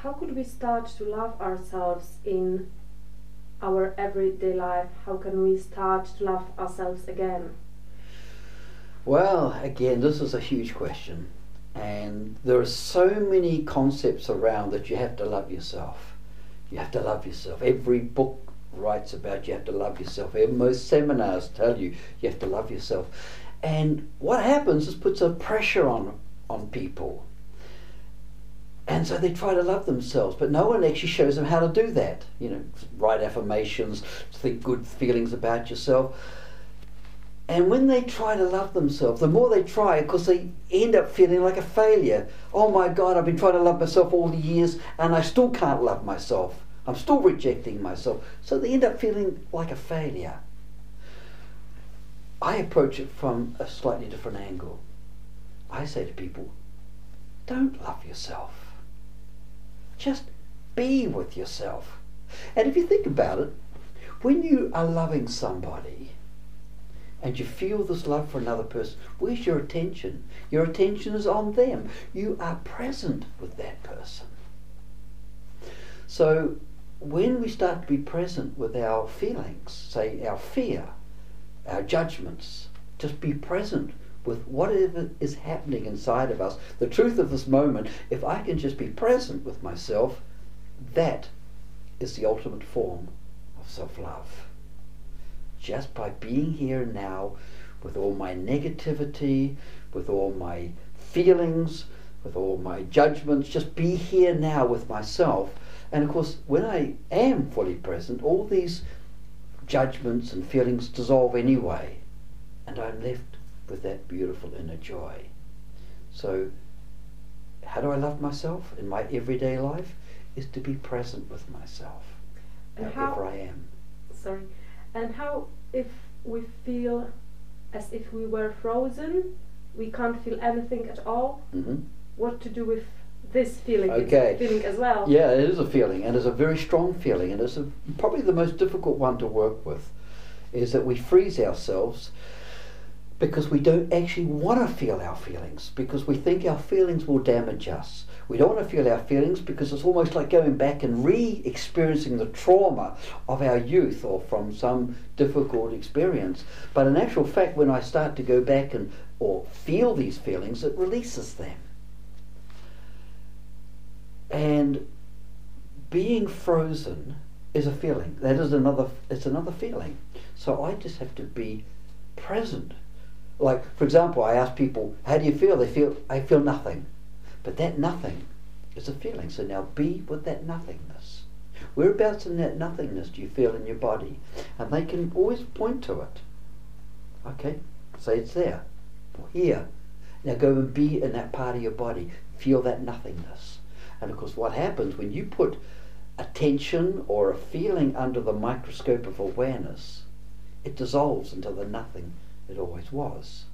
how could we start to love ourselves in our everyday life? How can we start to love ourselves again? Well, again, this is a huge question, and there are so many concepts around that you have to love yourself. You have to love yourself. Every book writes about you have to love yourself. Most seminars tell you you have to love yourself. And what happens is puts a pressure on people. And so they try to love themselves, but no one actually shows them how to do that. You know, write affirmations, think good feelings about yourself. And when they try to love themselves, the more they try, of course, they end up feeling like a failure. Oh my God, I've been trying to love myself all the years and I still can't love myself. I'm still rejecting myself. So they end up feeling like a failure. I approach it from a slightly different angle. I say to people, don't love yourself. Just be with yourself. And if you think about it, when you are loving somebody and you feel this love for another person, where's your attention? Your attention is on them. You are present with that person. So when we start to be present with our feelings, say our fear, our judgments, just be present with whatever is happening inside of us. The truth of this moment, if I can just be present with myself, that is the ultimate form of self-love. Just by being here now with all my negativity, with all my feelings, with all my judgments, just be here now with myself. And of course, when I am fully present, all these judgments and feelings dissolve anyway, and I'm left with that beautiful inner joy. So how do I love myself in my everyday life? Is to be present with myself, and however I am. Sorry. And how if we feel as if we were frozen, we can't feel anything at all? Mm-hmm. What to do with this feeling? Okay. It's a feeling as well. Yeah, it is a feeling, and it's a very strong feeling, and it's probably the most difficult one to work with, is that we freeze ourselves because we don't actually want to feel our feelings, because we think our feelings will damage us. We don't want to feel our feelings because it's almost like going back and re-experiencing the trauma of our youth or from some difficult experience. But in actual fact, when I start to go back and or feel these feelings, it releases them. And being frozen is a feeling. That is it's another feeling. So I just have to be present. Like, for example, I ask people, how do you feel? They feel, I feel nothing. But that nothing is a feeling. So now be with that nothingness. Whereabouts in that nothingness do you feel in your body? And they can always point to it. Okay, say it's there, or here. Now go and be in that part of your body. Feel that nothingness. And of course what happens when you put attention or a feeling under the microscope of awareness, it dissolves into the nothing it always was.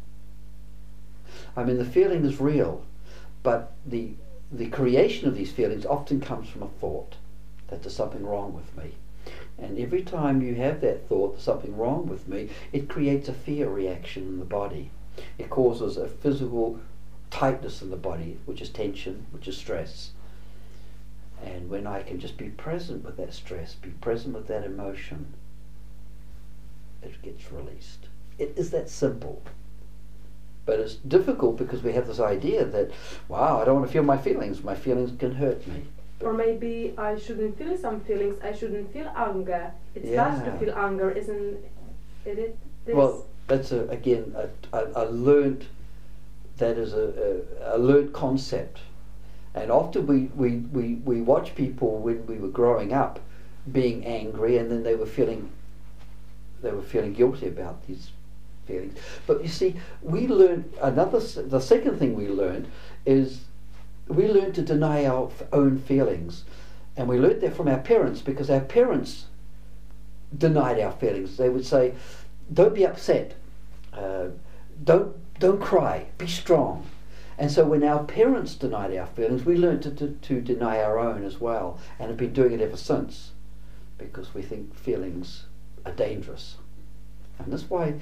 I mean, the feeling is real, but the creation of these feelings often comes from a thought that there's something wrong with me. And every time you have that thought, there's something wrong with me, it creates a fear reaction in the body. It causes a physical tightness in the body, which is tension, which is stress. And when I can just be present with that stress, be present with that emotion, it gets released. It is that simple. But it's difficult because we have this idea that, wow, I don't want to feel my feelings can hurt me. Or maybe I shouldn't feel some feelings, I shouldn't feel anger. It Yeah. starts to feel anger, isn't it? This? Well, that's again a learned, that is a learned concept. And often we watch people when we were growing up being angry, and then they were feeling guilty about these feelings. But you see, we learned the second thing we learned is we learned to deny our own feelings, and we learned that from our parents, because our parents denied our feelings. They would say, "Don't be upset, don't cry, be strong." And so when our parents denied our feelings, we learned to deny our own as well, and have been doing it ever since, because we think feelings are dangerous. And that's why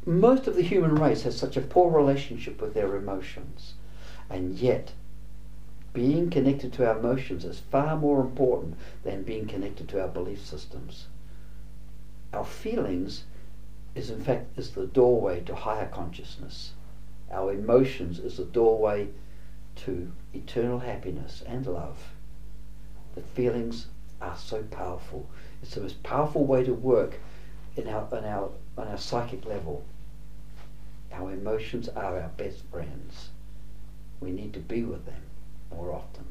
most of the human race has such a poor relationship with their emotions. And yet, Being connected to our emotions is far more important than being connected to our belief systems. Our feelings is the doorway to higher consciousness. Our emotions is the doorway to eternal happiness and love. The feelings are so powerful. It's the most powerful way to work on our psychic level. Our emotions are our best friends. We need to be with them more often.